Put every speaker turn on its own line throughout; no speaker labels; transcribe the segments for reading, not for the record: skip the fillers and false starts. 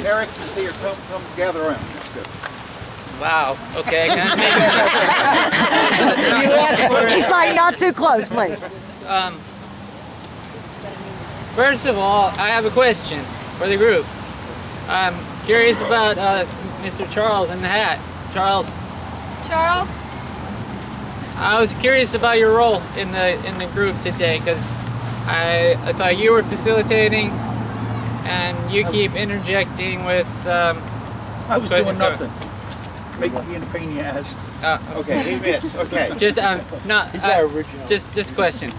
Erik, you see her, come gather around. That's good.
Wow. Okay.
He's like, not too close, please.
First of all, I have a question for the group. I'm curious about Mr. Charles in the hat. Charles.
Charles?
I was curious about your role in the group today, because I thought you were facilitating, and you keep interjecting with.
I was doing nothing. Making me in a pain in the ass. Okay, he missed. Okay.
Just just question.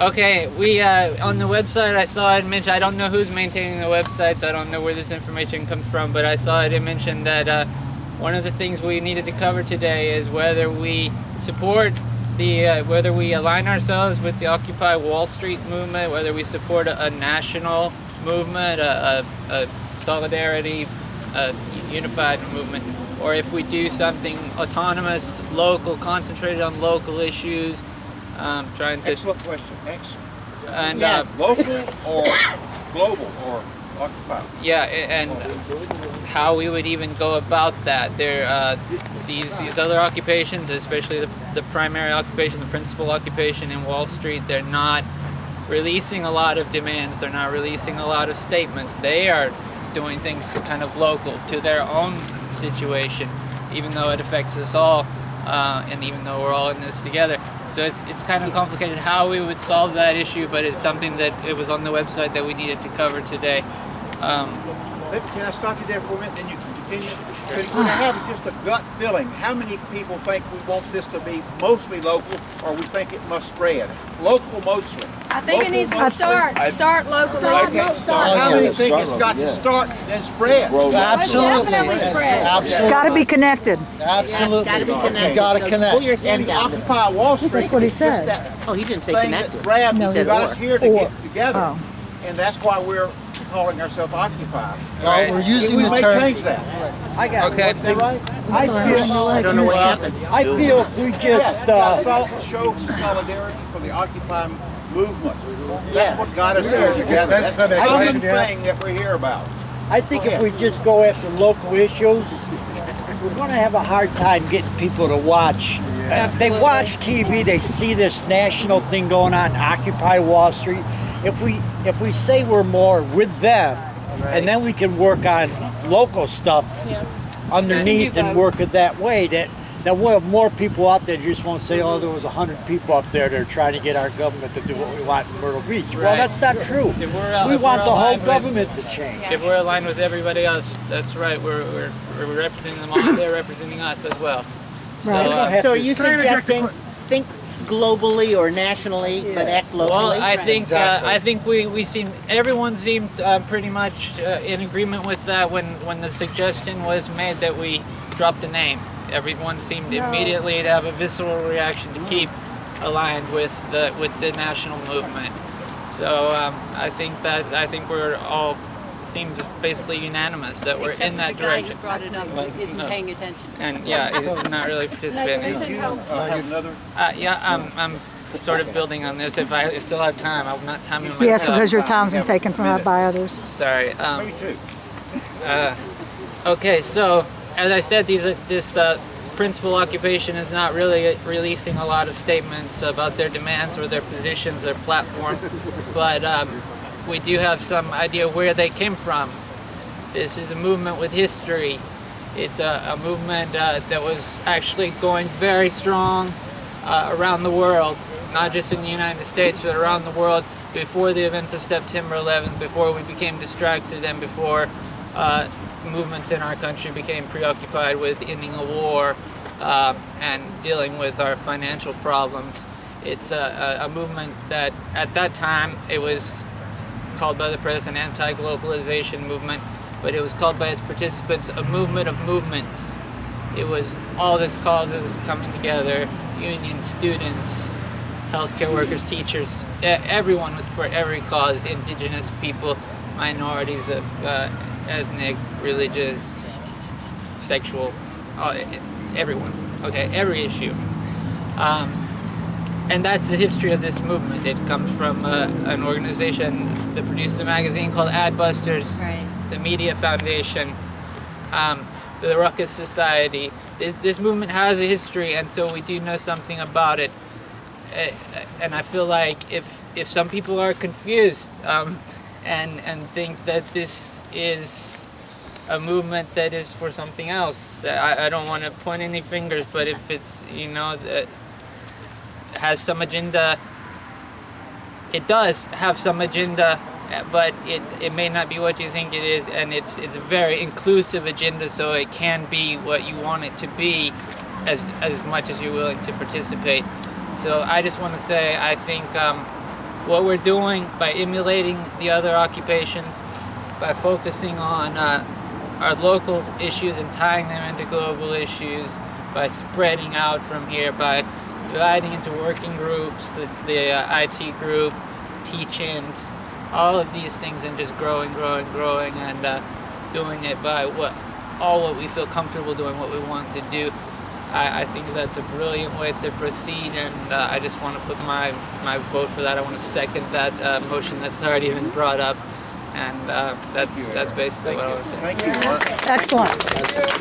Okay, we on the website I saw it mentioned. I don't know who's maintaining the website, so I don't know where this information comes from. But I saw it mentioned that one of the things we needed to cover today is whether we support whether we align ourselves with the Occupy Wall Street movement, whether we support a national movement, a solidarity, a unified movement, or if we do something autonomous, local, concentrated on local issues. Trying to.
Excellent question. Excellent.
And
yes. Local or global or occupied.
Yeah, and how we would even go about that. There, these other occupations, especially the primary occupation, the principal occupation in Wall Street, they're not releasing a lot of demands. They're not releasing a lot of statements. They are doing things kind of local to their own situation, even though it affects us all, and even though we're all in this together. So it's kind of complicated how we would solve that issue, but it's something that it was on the website that we needed to cover today.
Can I stop you there for a minute, then you can continue? Could I have just a gut feeling? How many people think we want this to be mostly local, or we think it must spread? Local mostly.
I think it needs to start locally.
How many think it's got to start then spread?
Absolutely.
Definitely spread.
It's got to be connected.
Absolutely.
Got to be connected.
You got to connect.
Pull your hand
And
down.
Occupy Wall Street.
That's what he
is just
said.
that
Oh, he didn't say
thing
connected.
that grabbed
No,
us
he
and got
said
us here to get together.
Oh.
And that's why we're calling ourselves Occupy.
Well, we're using
We
the
may
term.
change that.
Okay.
Is that right?
I don't know what happened.
I feel if we just,
Show solidarity for the Occupy movement. That's what got us here together. That's the common thing that we're here about.
I think if we just go after local issues, we're going to have a hard time getting people to watch. They watch TV, they see this national thing going on, Occupy Wall Street. If we say we're more with them, and then we can work on local stuff underneath and work it that way, that we'll have more people out there just won't say, oh, there was 100 people up there that are trying to get our government to do what we want in Myrtle Beach. Well, that's not true. We want the whole government to change.
If we're aligned with everybody else, that's right. We're representing them all. They're representing us as well.
So are you suggesting think globally or nationally, but act locally?
Well, I think we seem everyone seemed pretty much in agreement with that when the suggestion was made that we drop the name. Everyone seemed immediately to have a visceral reaction to keep aligned with the national movement. So I think we're all seems basically unanimous that we're in that direction.
Brought it up isn't paying attention.
And yeah, he's not really participating.
Did you have another?
Yeah, I'm sort of building on this. If I still have time, I'm not timing myself.
Yes, because your time's been taken from by others.
Sorry.
Me too.
Okay, so as I said, this principal occupation is not really releasing a lot of statements about their demands or their positions, their platform, but we do have some idea where they came from. This is a movement with history. It's a movement that was actually going very strong around the world, not just in the United States, but around the world before the events of September 11th, before we became distracted and before movements in our country became preoccupied with ending a war and dealing with our financial problems. It's a movement that at that time it was called by the president anti-globalization movement, but it was called by its participants a movement of movements. It was all these causes coming together, unions, students, healthcare workers, teachers, everyone for every cause, indigenous people, minorities of ethnic, religious, sexual, everyone, okay, every issue. And that's the history of this movement. It comes from an organization that produces a magazine called Adbusters,
Right.
the Media Foundation, the Ruckus Society. This movement has a history, and so we do know something about it. And I feel like if some people are confused and think that this is a movement that is for something else, I don't want to point any fingers, but if it's, that has some agenda, it does have some agenda, but it may not be what you think it is, and it's a very inclusive agenda, so it can be what you want it to be as much as you're willing to participate. So I just want to say, I think what we're doing by emulating the other occupations, by focusing on our local issues and tying them into global issues, by spreading out from here, by dividing into working groups, the IT group, teach-ins, all of these things, and just growing, and doing it by what we feel comfortable doing, what we want to do. I think that's a brilliant way to proceed, and I just want to put my vote for that. I want to second that motion that's already been brought up, and that's basically what I was saying.
Thank you, Mark.
Excellent.